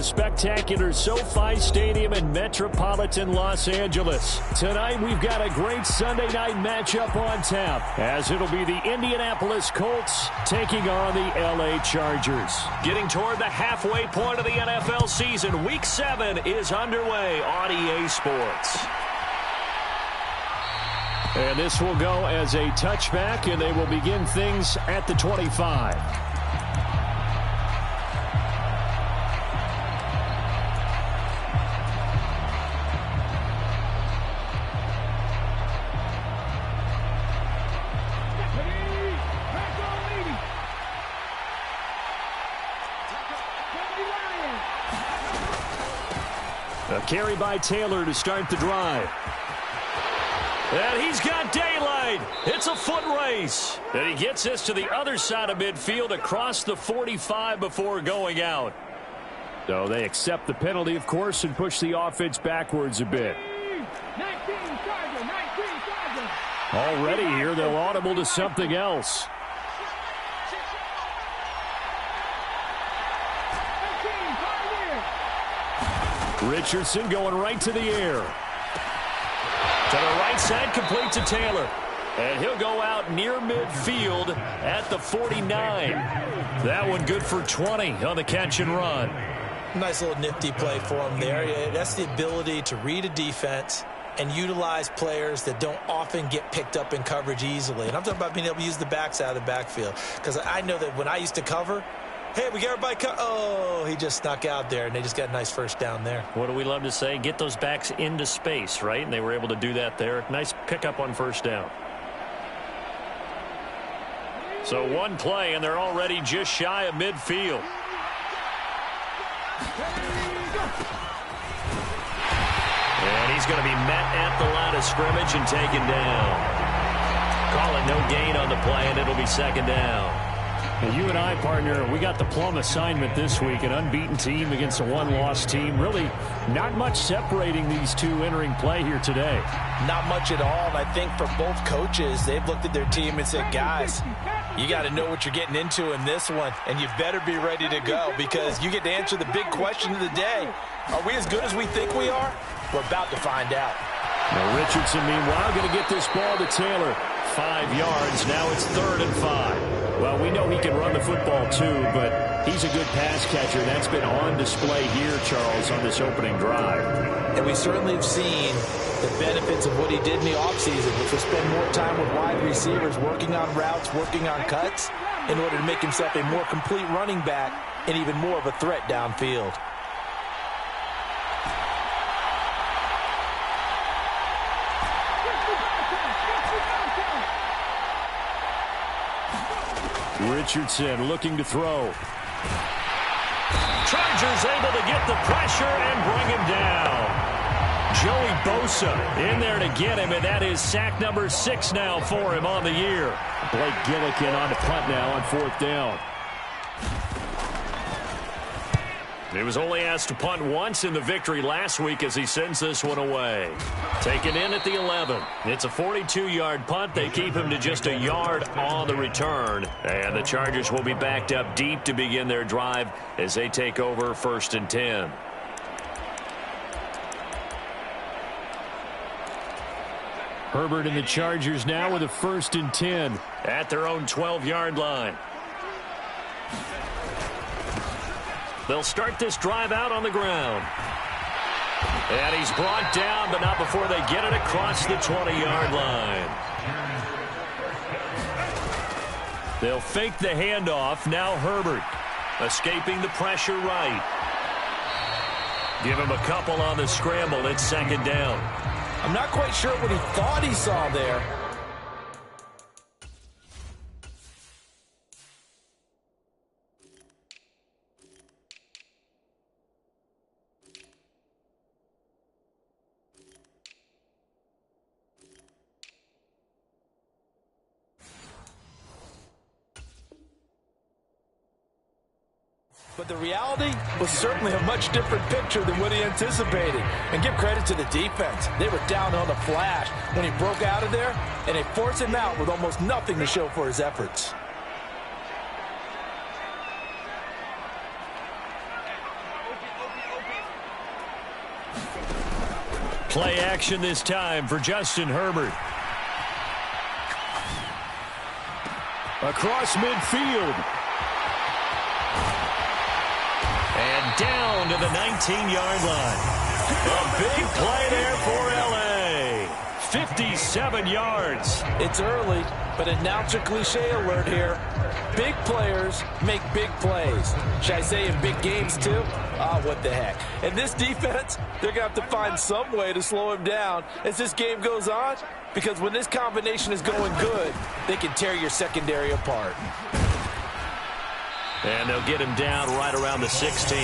spectacular SoFi Stadium in metropolitan Los Angeles. Tonight, we've got a great Sunday night matchup on tap, as it'll be the Indianapolis Colts taking on the LA Chargers. Getting toward the halfway point of the NFL season, Week 7 is underway on EA Sports. And this will go as a touchback, and they will begin things at the 25. A carry by Taylor to start the drive. And he's got daylight. It's a foot race. And he gets this to the other side of midfield across the 45 before going out. So they accept the penalty, of course, and push the offense backwards a bit. 19 Charger. Already here, they'll audible to something else. Richardson going right to the air. To the right side, complete to Taylor. And he'll go out near midfield at the 49. That one good for 20 on the catch and run. Nice little nifty play for him there. That's the ability to read a defense and utilize players that don't often get picked up in coverage easily. And I'm talking about being able to use the backside of the backfield. Because I know that when I used to cover, hey, we got everybody oh, he just snuck out there, and they just got a nice first down there. What do we love to say? Get those backs into space, right? And they were able to do that there. Nice pickup on first down. So one play, and they're already just shy of midfield. And he's going to be met at the line of scrimmage and taken down. Call it no gain on the play, and it'll be second down. And you and I, partner, we got the plum assignment this week. An unbeaten team against a one-loss team. Really not much separating these two entering play here today. Not much at all. And I think for both coaches, they've looked at their team and said, guys, you got to know what you're getting into in this one, and you better be ready to go because you get to answer the big question of the day. Are we as good as we think we are? We're about to find out. Now Richardson, meanwhile, going to get this ball to Taylor. 5 yards. Now it's 3rd and 5. Well, we know he can run the football too, but he's a good pass catcher. That's been on display here, Charles, on this opening drive. And we certainly have seen the benefits of what he did in the offseason, which was spend more time with wide receivers, working on routes, working on cuts, in order to make himself a more complete running back and even more of a threat downfield. Richardson looking to throw. Chargers able to get the pressure and bring him down. Joey Bosa in there to get him, and that is sack number 6 now for him on the year. Blake Gillikin on the punt now on 4th down. He was only asked to punt once in the victory last week as he sends this one away. Taken in at the 11. It's a 42-yard punt. They keep him to just a yard on the return. And the Chargers will be backed up deep to begin their drive as they take over 1st and 10. Herbert and the Chargers now with a 1st and 10 at their own 12-yard line. They'll start this drive out on the ground. And he's brought down, but not before they get it across the 20-yard line. They'll fake the handoff. Now Herbert escaping the pressure right. Give him a couple on the scramble. It's 2nd down. I'm not quite sure what he thought he saw there. But the reality was certainly a much different picture than what he anticipated. And give credit to the defense. They were down on the flash when he broke out of there, and they forced him out with almost nothing to show for his efforts. Play action this time for Justin Herbert. Across midfield. And down to the 19-yard line. A big play there for L.A. 57 yards. It's early, but announcer cliche alert here. Big players make big plays. Should I say in big games too? What the heck. And this defense, they're going to have to find some way to slow him down as this game goes on, because when this combination is going good, they can tear your secondary apart. And they'll get him down right around the 16.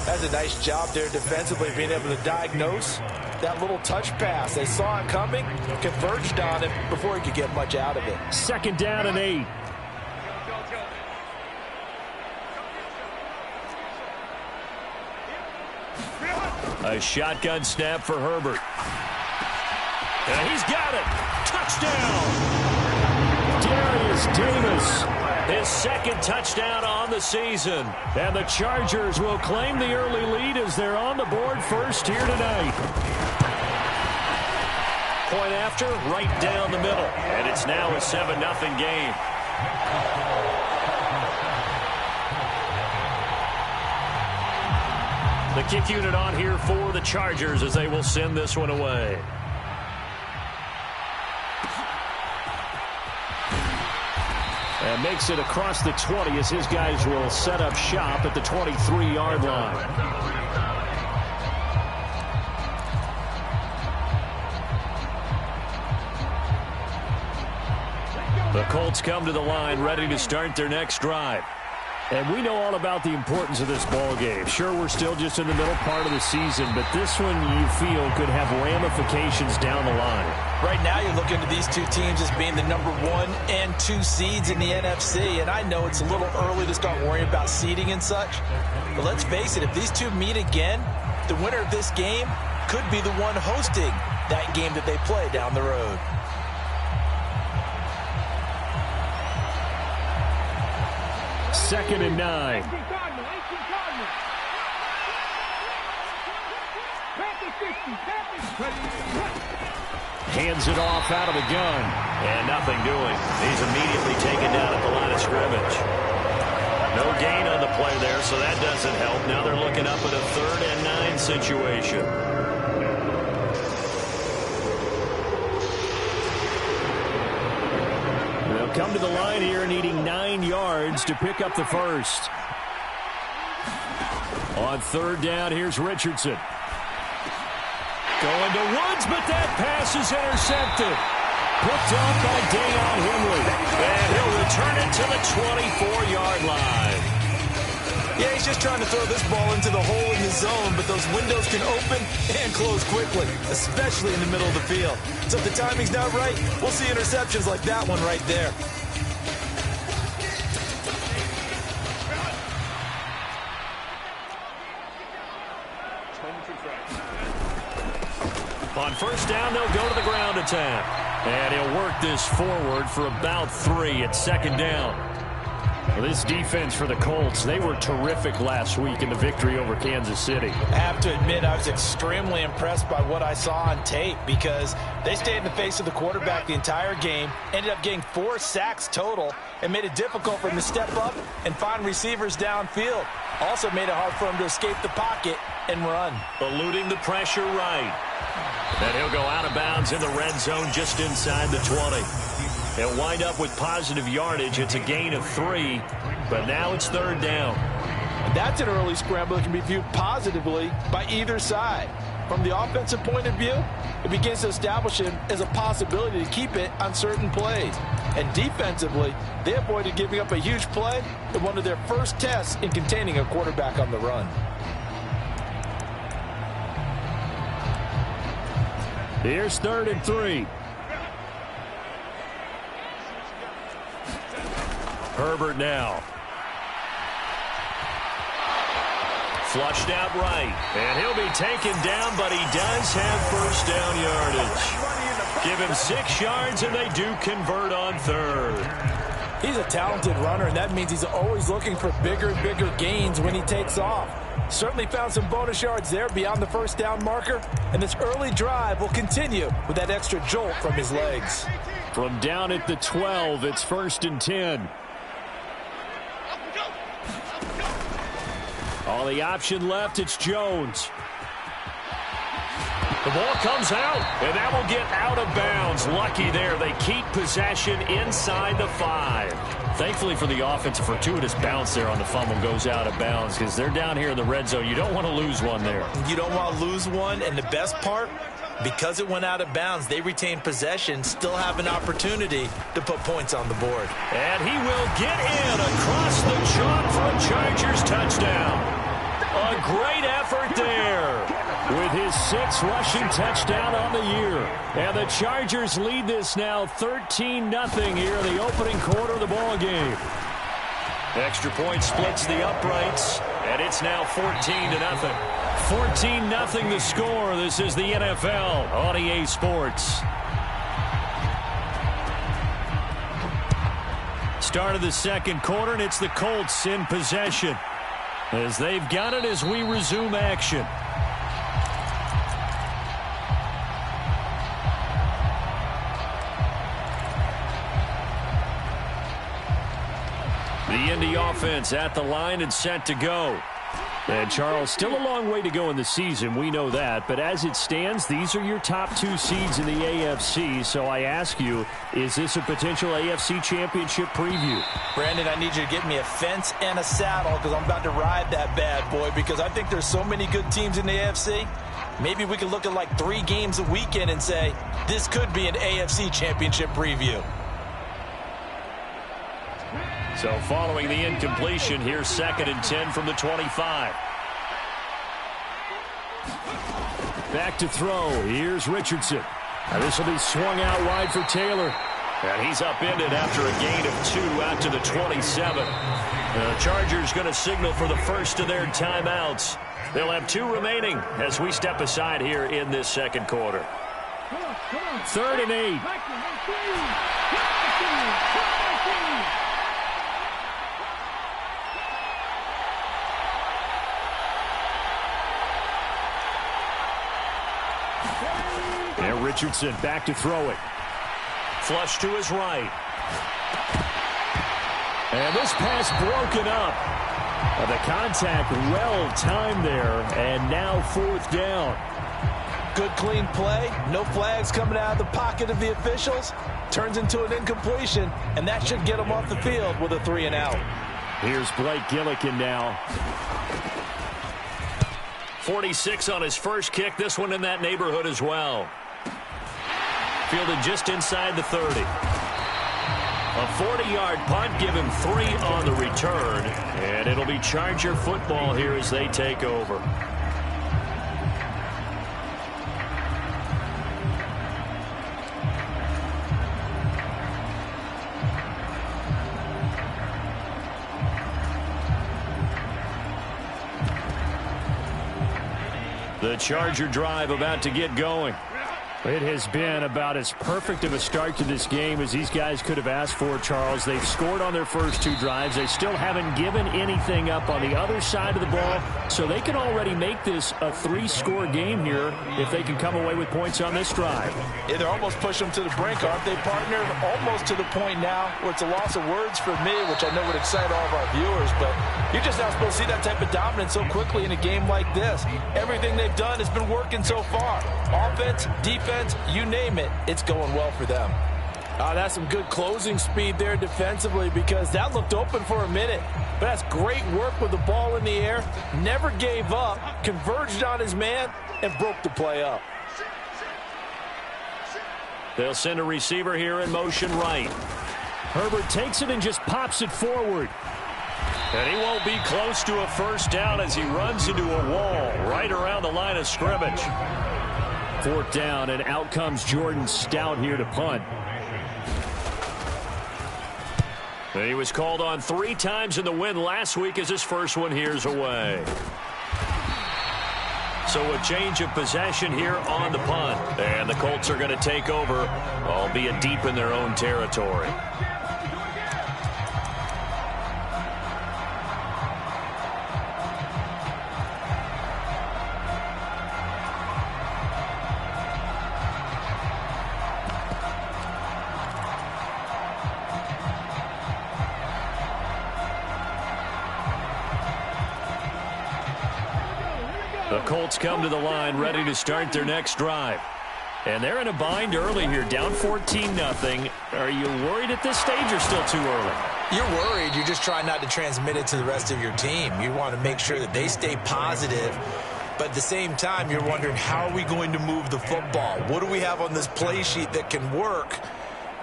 That's a nice job there defensively, being able to diagnose that little touch pass. They saw it coming, converged on it before he could get much out of it. 2nd down and 8. A shotgun snap for Herbert. And he's got it. Touchdown. Darius Davis. His 2nd touchdown on the season. And the Chargers will claim the early lead as they're on the board first here tonight. Point after, right down the middle. And it's now a 7-0 game. The kick unit on here for the Chargers as they will send this one away. And makes it across the 20 as his guys will set up shop at the 23-yard line. The Colts come to the line ready to start their next drive. And we know all about the importance of this ball game. Sure, we're still just in the middle part of the season, but this one you feel could have ramifications down the line. Right now you're looking at these two teams as being the number 1 and 2 seeds in the NFC, and I know it's a little early to start worrying about seeding and such, but let's face it, if these two meet again, the winner of this game could be the one hosting that game that they play down the road. Second and 9. Hands it off out of the gun. And nothing doing. He's immediately taken down at the line of scrimmage. No gain on the play there, so that doesn't help. Now they're looking up at a 3rd and 9 situation. They'll come to the line here needing 9 yards to pick up the first. On 3rd down, here's Richardson. Going to Woods, but that pass is intercepted. Picked up by Deion Henry. And he'll return it to the 24-yard line. Yeah, he's just trying to throw this ball into the hole in the zone, but those windows can open and close quickly, especially in the middle of the field. So if the timing's not right, we'll see interceptions like that one right there. On 1st down, they'll go to the ground attack. And he'll work this forward for about 3 at 2nd down. Well, this defense for the Colts, they were terrific last week in the victory over Kansas City. I have to admit, I was extremely impressed by what I saw on tape because they stayed in the face of the quarterback the entire game, ended up getting 4 sacks total, and made it difficult for him to step up and find receivers downfield. Also made it hard for him to escape the pocket and run. Eluding the pressure right. And he'll go out of bounds in the red zone just inside the 20. He'll wind up with positive yardage. It's a gain of 3, but now it's 3rd down. That's an early scramble that can be viewed positively by either side. From the offensive point of view, it begins to establish him as a possibility to keep it on certain plays. And defensively, they avoided giving up a huge play in one of their first tests in containing a quarterback on the run. Here's 3rd and 3. Herbert now. Flushed out right. And he'll be taken down, but he does have 1st down yardage. Give him 6 yards, and they do convert on 3rd. He's a talented runner, and that means he's always looking for bigger and bigger gains when he takes off. Certainly found some bonus yards there beyond the first down marker, and this early drive will continue with that extra jolt from his legs. From down at the 12, it's 1st and 10. On the option left, it's Jones. The ball comes out, and that will get out of bounds. Lucky there. They keep possession inside the 5. Thankfully for the offense, a fortuitous bounce there on the fumble goes out of bounds because they're down here in the red zone. You don't want to lose one there. You don't want to lose one, and the best part, because it went out of bounds, they retain possession, still have an opportunity to put points on the board. And he will get in across the chalk for a Chargers touchdown. A great effort there with his 6th rushing touchdown on the year. And the Chargers lead this now 13-0 here in the opening quarter of the ball game. Extra point splits the uprights, and it's now 14-0. 14-0 the score. This is the NFL on EA Sports. Start of the second quarter, and it's the Colts in possession as they've got it as we resume action. The Indy offense at the line and set to go. And Charles, still a long way to go in the season. We know that. But as it stands, these are your top 2 seeds in the AFC. So I ask you, is this a potential AFC championship preview? Brandon, I need you to get me a fence and a saddle because I'm about to ride that bad boy because I think there's so many good teams in the AFC. Maybe we can look at like 3 games a weekend and say, this could be an AFC championship preview. So following the incompletion, here's 2nd and 10 from the 25. Back to throw. Here's Richardson. Now this will be swung out wide for Taylor. And he's upended after a gain of 2 out to the 27. The Chargers going to signal for the first of their timeouts. They'll have 2 remaining as we step aside here in this second quarter. 3rd and 8. And Richardson back to throw it. Flush to his right. And this pass broken up. The contact well timed there, and now 4th down. Good clean play. No flags coming out of the pocket of the officials. Turns into an incompletion, and that should get them off the field with a 3 and out. Here's Blake Gillikin now. 46 on his first kick. This one in that neighborhood as well. Fielded just inside the 30. A 40-yard punt, give him 3 on the return. And it'll be Charger football here as they take over. The Charger drive about to get going. It has been about as perfect of a start to this game as these guys could have asked for, Charles. They've scored on their first 2 drives. They still haven't given anything up on the other side of the ball, so they can already make this a 3-score game here if they can come away with points on this drive. Yeah, they're almost pushing them to the brink, aren't they, partner? Almost to the point now where it's a loss of words for me, which I know would excite all of our viewers, but you're just not supposed to see that type of dominance so quickly in a game like this. Everything they've done has been working so far. Offense, defense, you name it, it's going well for them. That's some good closing speed there defensively because that looked open for a minute. But that's great work with the ball in the air. Never gave up, converged on his man, and broke the play up. They'll send a receiver here in motion right. Herbert takes it and just pops it forward. And he won't be close to a first down as he runs into a wall right around the line of scrimmage. 4th down, and out comes Jordan Stout here to punt. And he was called on 3 times in the win last week as his first one here's away. So a change of possession here on the punt. And the Colts are going to take over, albeit deep in their own territory. The Colts come to the line ready to start their next drive. And they're in a bind early here, down 14-0. Are you worried at this stage or still too early? You're worried. You're just trying not to transmit it to the rest of your team. You want to make sure that they stay positive. But at the same time, you're wondering, how are we going to move the football? What do we have on this play sheet that can work?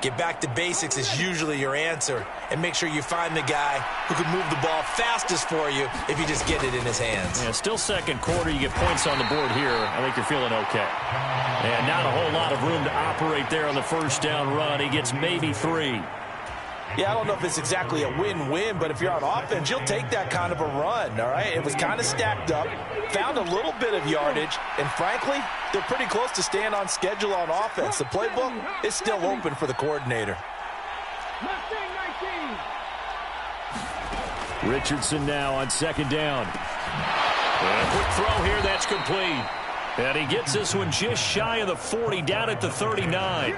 Get back to basics is usually your answer. And make sure you find the guy who can move the ball fastest for you if you just get it in his hands. Yeah, still second quarter. You get points on the board here. I think you're feeling okay. And not a whole lot of room to operate there on the first down run. He gets maybe 3. Yeah, I don't know if it's exactly a win-win, but if you're on offense, you'll take that kind of a run, all right? It was kind of stacked up, found a little bit of yardage, and frankly, they're pretty close to staying on schedule on offense. The playbook is still open for the coordinator. Richardson now on second down. And a quick throw here, that's complete. And he gets this one just shy of the 40, down at the 39.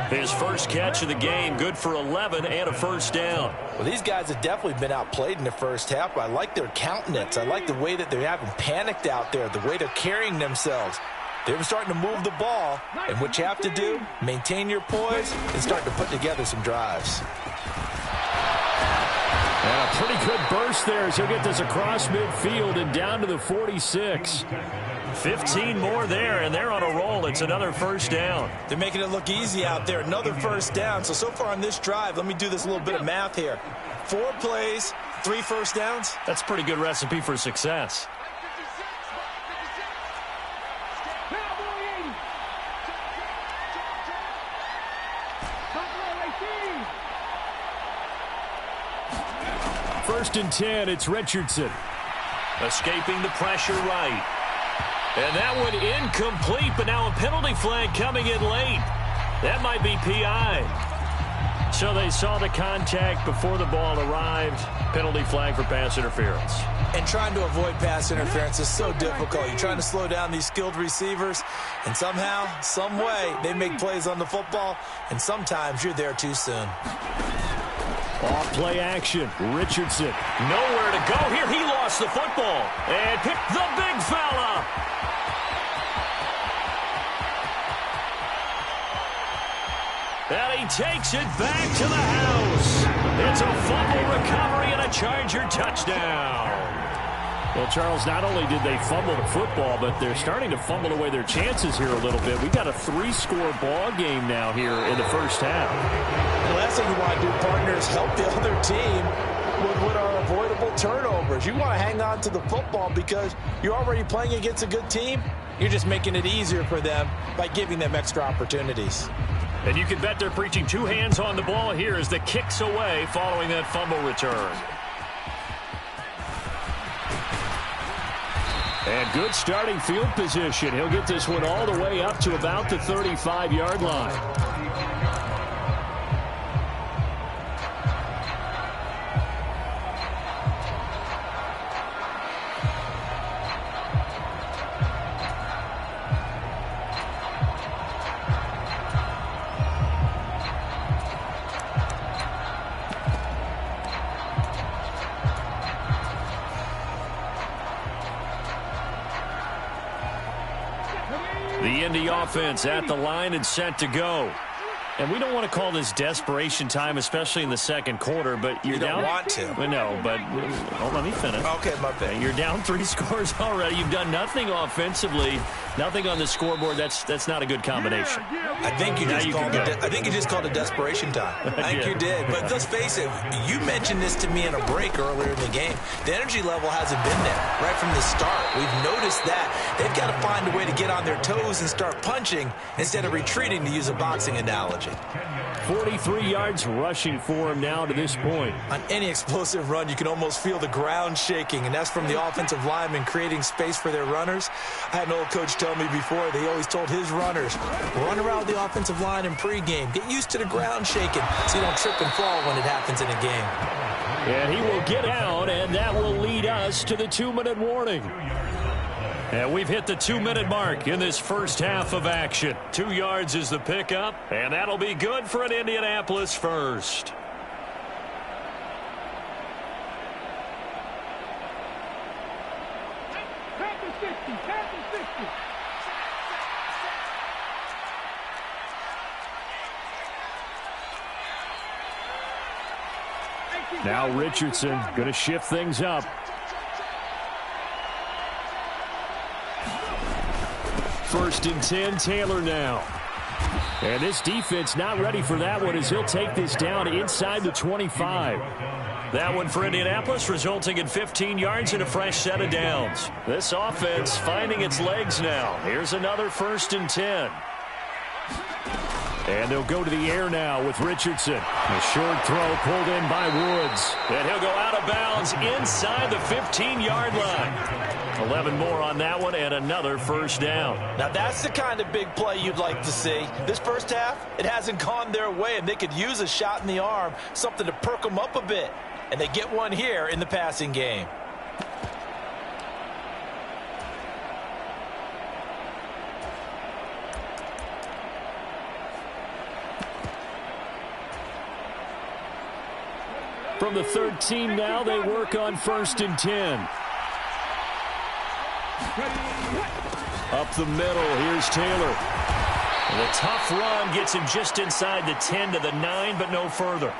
His first catch of the game, good for 11 and a first down. Well, these guys have definitely been outplayed in the first half. I like their countenance. I like the way that they haven't panicked out there, the way they're carrying themselves. They're starting to move the ball, and what you have to do, maintain your poise and start to put together some drives. And a pretty good burst there as he'll get this across midfield and down to the 46. 15 more there, and they're on a roll. It's another first down. They're making it look easy out there. Another first down. So far on this drive, let me do this little bit of math here. 4 plays, 3 first downs. That's a pretty good recipe for success. First and 10, it's Richardson. Escaping the pressure right. And that one incomplete, but now a penalty flag coming in late. That might be PI. So they saw the contact before the ball arrived. Penalty flag for pass interference. And trying to avoid pass interference is so difficult. You're trying to slow down these skilled receivers, and somehow, some way, they make plays on the football, and sometimes you're there too soon. Off play action. Richardson. Nowhere to go here. He lost the football. And picked the big fella. And he takes it back to the house. It's a fumble recovery and a Charger touchdown. Well, Charles, not only did they fumble the football, but they're starting to fumble away their chances here a little bit. We've got a 3-score ball game now here in the first half. The last thing you want to do, partner, is help the other team with what are avoidable turnovers. You want to hang on to the football because you're already playing against a good team. You're just making it easier for them by giving them extra opportunities. And you can bet they're preaching 2 hands on the ball here as the kick's away following that fumble return. And good starting field position. He'll get this one all the way up to about the 35-yard line. The Indy offense at the line and set to go. And we don't want to call this desperation time, especially in the second quarter, but you're down. You don't want to. No, but let me finish. Okay, my bad. You're down 3 scores already. You've done nothing offensively, nothing on the scoreboard. That's not a good combination. I think you just called it desperation time. I think you did. But let's face it, you mentioned this to me in a break earlier in the game. The energy level hasn't been there right from the start. We've noticed that. They've got to find a way to get on their toes and start punching instead of retreating, to use a boxing analogy. 43 yards rushing for him now to this point. On any explosive run, you can almost feel the ground shaking, and that's from the offensive linemen creating space for their runners. I had an old coach tell me before, they always told his runners, run around the offensive line in pregame. Get used to the ground shaking so you don't trip and fall when it happens in a game. And he will get out, and that will lead us to the 2-minute warning. And we've hit the 2-minute mark in this first half of action. 2 yards is the pickup, and that'll be good for an Indianapolis first. Practice 50. Pass and 50. Now Richardson going to shift things up. First and 10, Taylor now. And this defense not ready for that one as he'll take this down inside the 25. That one for Indianapolis, resulting in 15 yards and a fresh set of downs. This offense finding its legs now. Here's another first and 10. And they'll go to the air now with Richardson. A short throw pulled in by Woods. And he'll go out of bounds inside the 15-yard line. 11 more on that one and another first down. Now that's the kind of big play you'd like to see. This first half, it hasn't gone their way, and they could use a shot in the arm, something to perk them up a bit. And they get one here in the passing game. From the 13 now, they work on first and 10. Up the middle, here's Taylor. And a tough run gets him just inside the 10 to the 9, but no further.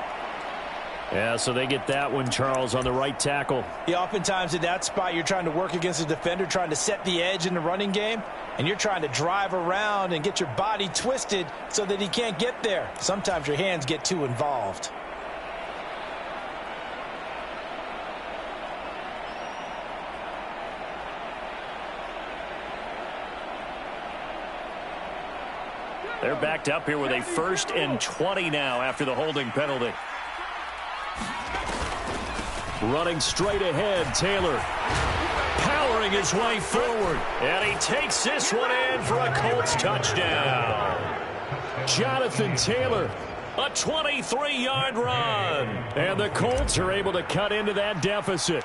Yeah, so they get that one, Charles, on the right tackle. Yeah, oftentimes in that spot, you're trying to work against a defender, trying to set the edge in the running game, and you're trying to drive around and get your body twisted so that he can't get there. Sometimes your hands get too involved. They're backed up here with a first and 20 now after the holding penalty. Running straight ahead, Taylor. Powering his way forward. And he takes this one in for a Colts touchdown. Jonathan Taylor, a 23-yard run. And the Colts are able to cut into that deficit.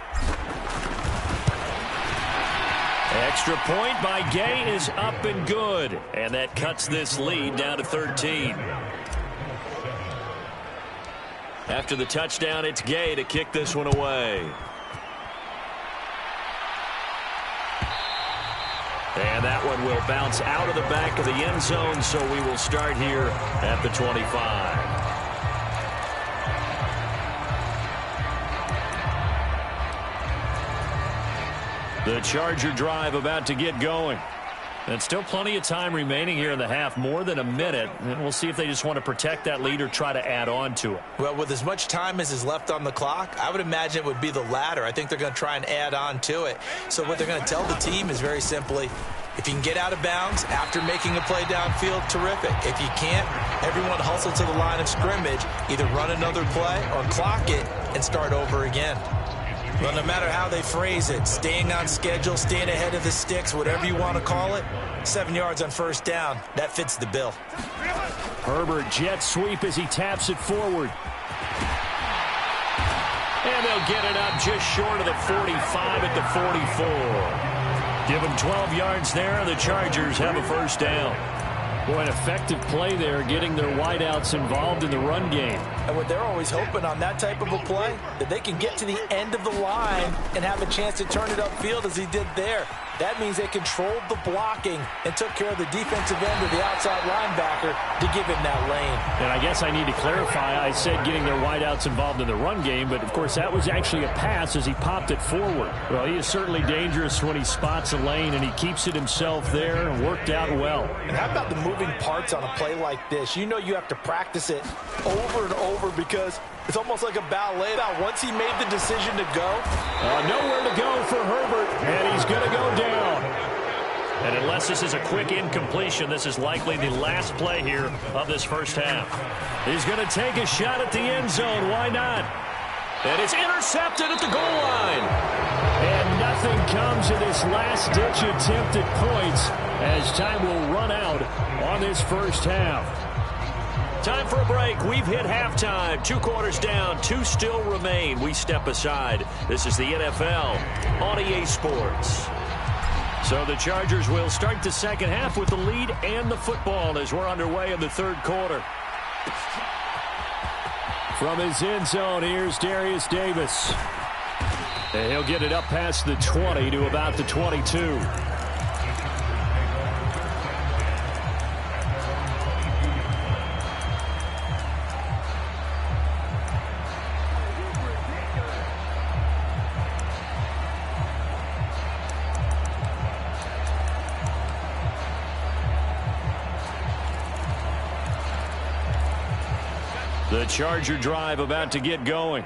Extra point by Gay is up and good. And that cuts this lead down to 13. After the touchdown, it's Gay to kick this one away. And that one will bounce out of the back of the end zone, so we will start here at the 25. The Charger drive about to get going. And still plenty of time remaining here in the half, more than a minute. And we'll see if they just want to protect that lead or try to add on to it. Well, with as much time as is left on the clock, I would imagine it would be the latter. I think they're going to try and add on to it. So what they're going to tell the team is very simply, if you can get out of bounds after making a play downfield, terrific. If you can't, everyone hustle to the line of scrimmage, either run another play or clock it and start over again. Well, no matter how they phrase it, staying on schedule, staying ahead of the sticks, whatever you want to call it, 7 yards on first down, that fits the bill. Herbert jet sweep as he taps it forward. And they'll get it up just short of the 45 at the 44. Give them 12 yards there, and the Chargers have a first down. Boy, an effective play there, getting their wideouts involved in the run game. And what they're always hoping on that type of a play, that they can get to the end of the line and have a chance to turn it upfield as he did there. That means they controlled the blocking and took care of the defensive end of the outside linebacker to give him that lane. And I guess I need to clarify, I said getting their wideouts involved in the run game, but of course that was actually a pass as he popped it forward. Well, he is certainly dangerous when he spots a lane, and he keeps it himself there and worked out well. And how about the moving parts on a play like this? You know you have to practice it over and over because it's almost like a ballet. Now, once he made the decision to go. Nowhere to go for Herbert, and he's going to go down. And unless this is a quick incompletion, this is likely the last play here of this first half. He's going to take a shot at the end zone. Why not? And it's intercepted at the goal line. And nothing comes of this last-ditch attempt at points as time will run out on this first half. Time for a break. We've hit halftime. 2 quarters down. 2 still remain. We step aside. This is the NFL on EA Sports. So the Chargers will start the second half with the lead and the football as we're underway in the third quarter. From his end zone, here's Darius Davis. And he'll get it up past the 20 to about the 22. The Charger drive about to get going.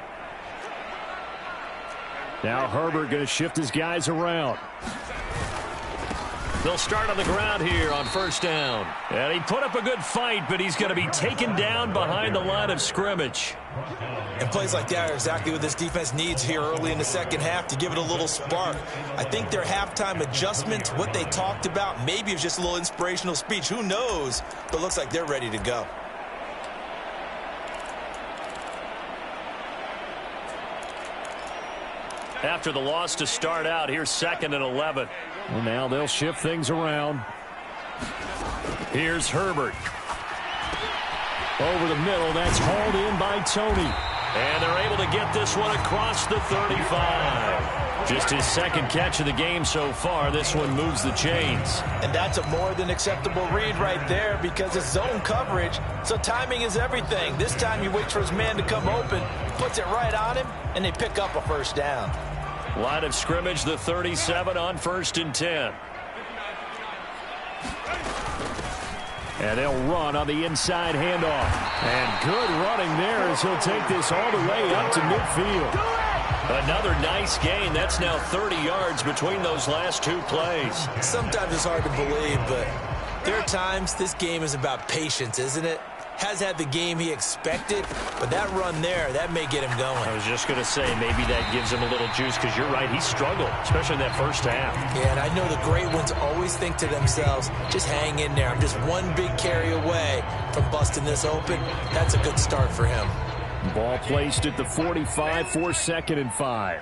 Now Herbert going to shift his guys around. They'll start on the ground here on first down. And he put up a good fight, but he's going to be taken down behind the line of scrimmage. And plays like that are exactly what this defense needs here early in the second half to give it a little spark. I think their halftime adjustment, what they talked about, maybe it was just a little inspirational speech. Who knows? But it looks like they're ready to go. After the loss to start out, here's 2nd and 11. Well, now they'll shift things around. Here's Herbert. Over the middle, that's hauled in by Tony. And they're able to get this one across the 35. Just his 2nd catch of the game so far. This one moves the chains. And that's a more than acceptable read right there because it's zone coverage, so timing is everything. This time he waits for his man to come open, puts it right on him, and they pick up a first down. Line of scrimmage, the 37 on 1st and 10. And they'll run on the inside handoff. And good running there as he'll take this all the way up to midfield. Another nice gain. That's now 30 yards between those last 2 plays. Sometimes it's hard to believe, but there are times this game is about patience, isn't it? Has had the game he expected, but that run there, that may get him going. I was just going to say, maybe that gives him a little juice, because you're right, he struggled, especially in that first half. Yeah, and I know the great ones always think to themselves, just hang in there. I'm just one big carry away from busting this open. That's a good start for him. Ball placed at the 45 for 2nd and 5.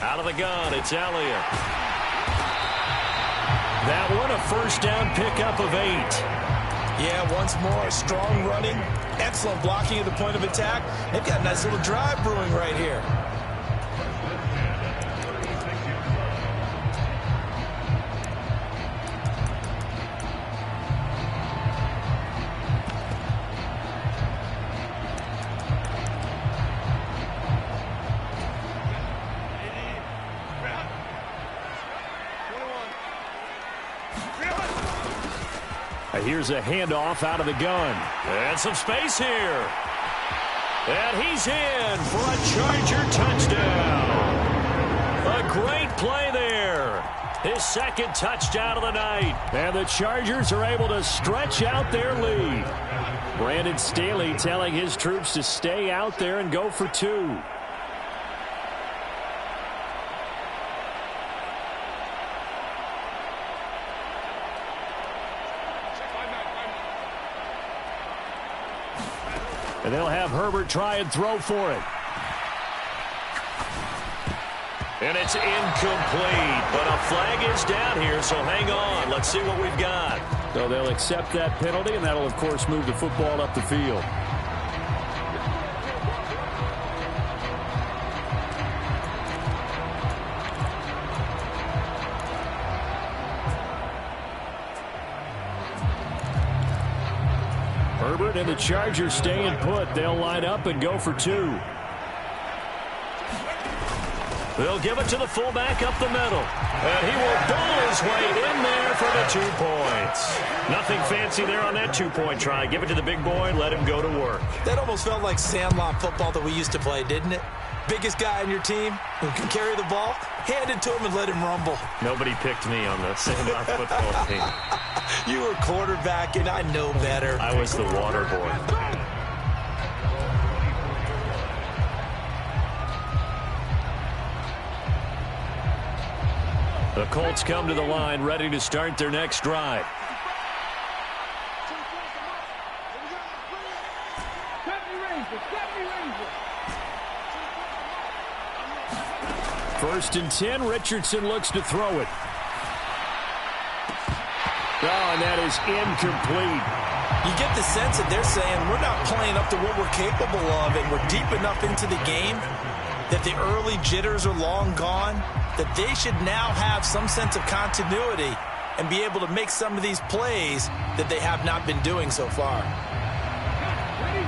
Out of the gun, it's Elliott. That one a first down pickup of 8. Yeah, once more, strong running, excellent blocking at the point of attack. They've got a nice little drive brewing right here. Here's a handoff out of the gun. And some space here. And he's in for a Charger touchdown. A great play there. His 2nd touchdown of the night. And the Chargers are able to stretch out their lead. Brandon Staley telling his troops to stay out there and go for 2. And they'll have Herbert try and throw for it. And it's incomplete, but a flag is down here, so hang on. Let's see what we've got. So they'll accept that penalty, and that'll, of course, move the football up the field. Herbert and the Chargers staying put. They'll line up and go for 2. They'll give it to the fullback up the middle. And he will bowl his way in there for the 2 points. Nothing fancy there on that 2-point try. Give it to the big boy and let him go to work. That almost felt like sandlot football that we used to play, didn't it? Biggest guy on your team who can carry the ball, hand it to him and let him rumble. Nobody picked me on the sandlot football team. You were quarterback, and I know better. I was the water boy. The Colts come to the line, ready to start their next drive. First and 10, Richardson looks to throw it. Oh, and that is incomplete. You get the sense that they're saying we're not playing up to what we're capable of, and we're deep enough into the game that the early jitters are long gone, that they should now have some sense of continuity and be able to make some of these plays that they have not been doing so far.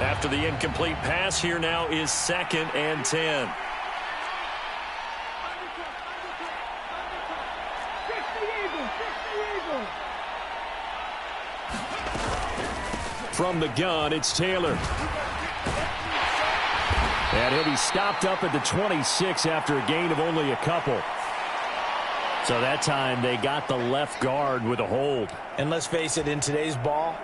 After the incomplete pass, here now is 2nd and 10. From the gun, it's Taylor. And he'll be stopped up at the 26 after a gain of only a couple. So that time they got the left guard with a hold. And let's face it, in today's ball,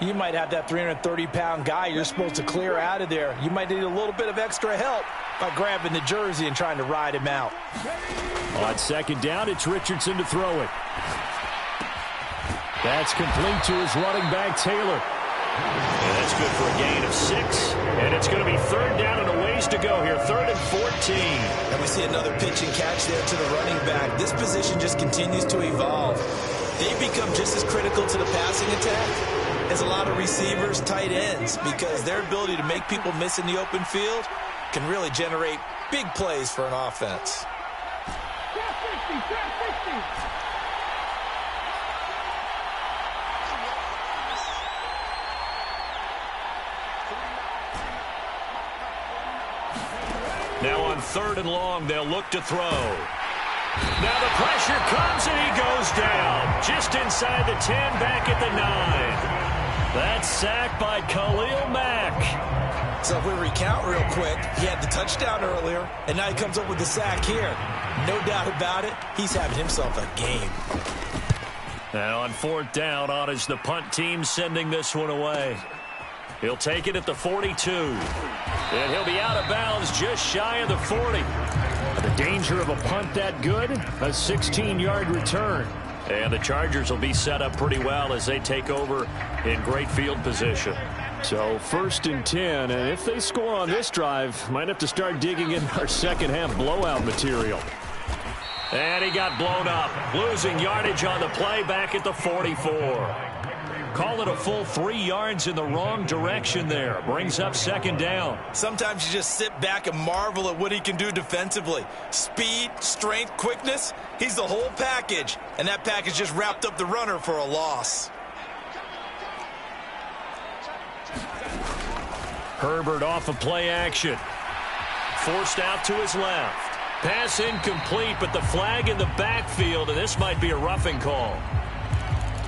you might have that 330-pound guy you're supposed to clear out of there. You might need a little bit of extra help by grabbing the jersey and trying to ride him out. On 2nd down, it's Richardson to throw it. That's complete to his running back, Taylor. And that's good for a gain of 6. And it's going to be 3rd down and a ways to go here. 3rd and 14. And we see another pitch and catch there to the running back. This position just continues to evolve. They become just as critical to the passing attack as a lot of receivers, tight ends, because their ability to make people miss in the open field can really generate big plays for an offense. Now on 3rd and long, they'll look to throw. Now the pressure comes and he goes down. Just inside the 10, back at the 9. That's sacked by Khalil Mack. So if we recount real quick, he had the touchdown earlier, and now he comes up with the sack here. No doubt about it, he's having himself a game. And on 4th down, on is the punt team sending this one away. He'll take it at the 42. And he'll be out of bounds just shy of the 40. The danger of a punt that good? A 16-yard return. And the Chargers will be set up pretty well as they take over in great field position. So 1st and 10, and if they score on this drive, might have to start digging in our second-half blowout material. And he got blown up, losing yardage on the play back at the 44. Call it a full 3 yards in the wrong direction there. Brings up 2nd down. Sometimes you just sit back and marvel at what he can do defensively. Speed, strength, quickness, he's the whole package. And that package just wrapped up the runner for a loss. Herbert off of play action. Forced out to his left. Pass incomplete, but the flag in the backfield, and this might be a roughing call.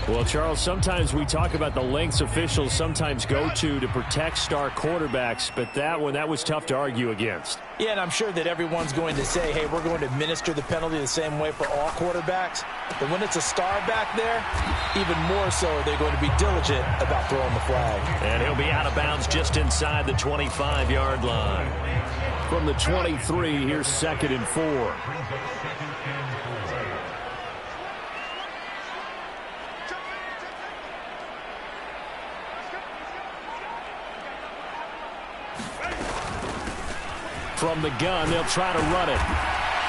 Well, Charles, sometimes we talk about the lengths officials sometimes go to protect star quarterbacks, but that was tough to argue against. Yeah, and I'm sure that everyone's going to say, hey, we're going to administer the penalty the same way for all quarterbacks. But when it's a star back there, even more so, they're going to be diligent about throwing the flag. And he'll be out of bounds just inside the 25-yard line. From the 23, here's 2nd and 4. From the gun, they'll try to run it.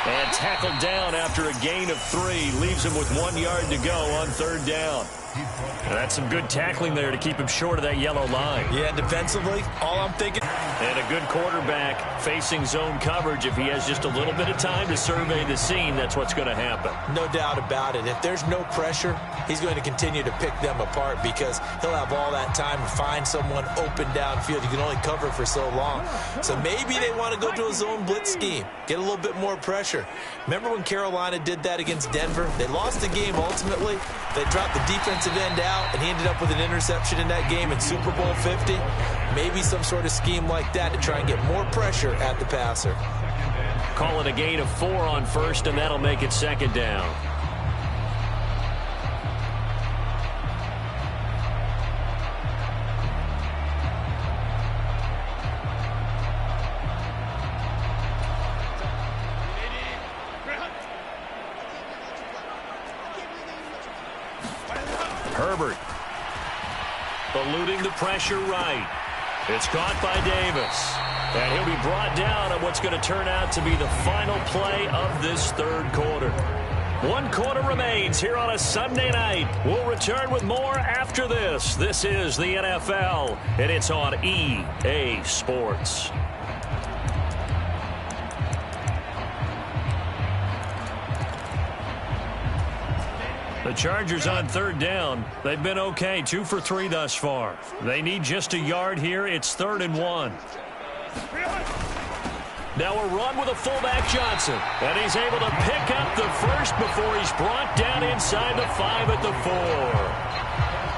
And tackled down after a gain of 3. Leaves him with 1 yard to go on 3rd down. And that's some good tackling there to keep him short of that yellow line. Yeah, defensively, all I'm thinking. And a good quarterback facing zone coverage. If he has just a little bit of time to survey the scene, that's what's going to happen. No doubt about it. If there's no pressure, he's going to continue to pick them apart because he'll have all that time to find someone open downfield. You can only cover for so long. So maybe they want to go to a zone blitz scheme, get a little bit more pressure. Remember when Carolina did that against Denver? They lost the game ultimately. They dropped the defensive end out, and he ended up with an interception in that game in Super Bowl 50. Maybe some sort of scheme like that to try and get more pressure at the passer. Call it a gain of 4 on 1st, and that'll make it 2nd down. Herbert eluding the pressure right. It's caught by Davis. And he'll be brought down on what's going to turn out to be the final play of this 3rd quarter. 1 quarter remains here on a Sunday night. We'll return with more after this. This is the NFL, and it's on EA Sports. The Chargers on 3rd down. They've been okay, 2 for 3 thus far. They need just a yard here. It's 3rd and 1. Now a run with a fullback Johnson. And he's able to pick up the first before he's brought down inside the 5 at the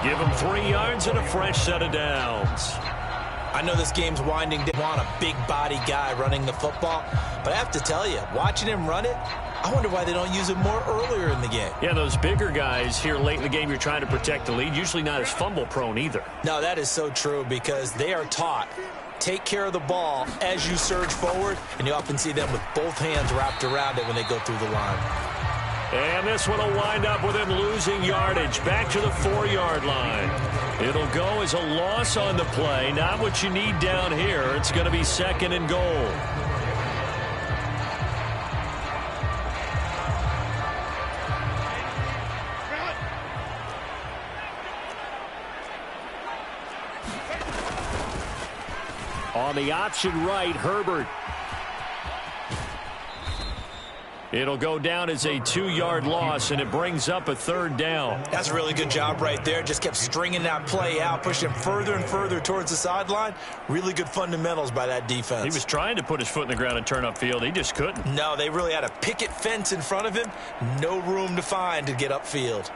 4. Give him 3 yards and a fresh set of downs. I know this game's winding down. Want a big body guy running the football. But I have to tell you, watching him run it, I wonder why they don't use him more earlier in the game. Yeah, those bigger guys here late in the game, you're trying to protect the lead, usually not as fumble prone either. No, that is so true because they are taught take care of the ball as you surge forward, and you often see them with both hands wrapped around it when they go through the line. And this one will wind up with him losing yardage back to the 4-yard line. It'll go as a loss on the play. Not what you need down here. It's going to be 2nd and goal. On the option right, Herbert. It'll go down as a 2-yard loss, and it brings up a 3rd down. That's a really good job right there. Just kept stringing that play out, pushing him further and further towards the sideline. Really good fundamentals by that defense. He was trying to put his foot in the ground and turn upfield. He just couldn't. No, they really had a picket fence in front of him. No room to find to get upfield.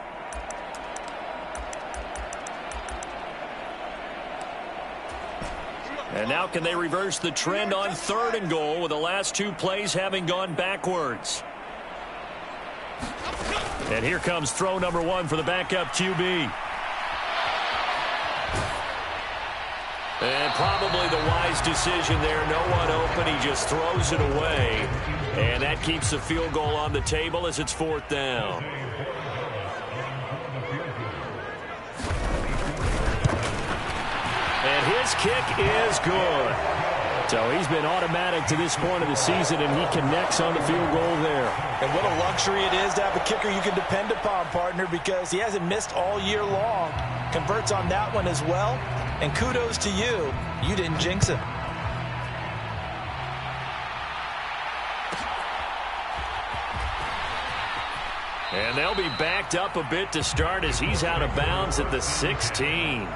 And now can they reverse the trend on 3rd and goal with the last 2 plays having gone backwards? And here comes throw number 1 for the backup QB. And probably the wise decision there. No one open. He just throws it away. And that keeps the field goal on the table as it's 4th down. And his kick is good. So he's been automatic to this point of the season, and he connects on the field goal there. And what a luxury it is to have a kicker you can depend upon, partner, because he hasn't missed all year long. Converts on that one as well. And kudos to you. You didn't jinx him. And they'll be backed up a bit to start as he's out of bounds at the 16.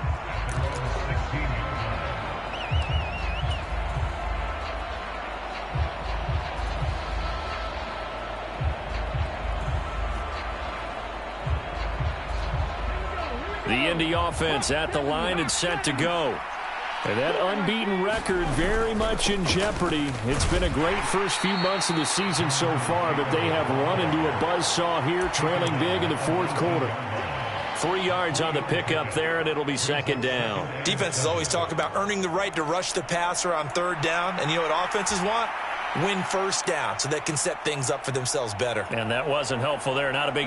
The Indy offense at the line and set to go. And that unbeaten record very much in jeopardy. It's been a great first few months of the season so far, but they have run into a buzzsaw here, trailing big in the 4th quarter. 3 yards on the pickup there, and it'll be 2nd down. Defenses always talk about earning the right to rush the passer on 3rd down, and you know what offenses want? Win 1st down so they can set things up for themselves better. And that wasn't helpful there. Not a big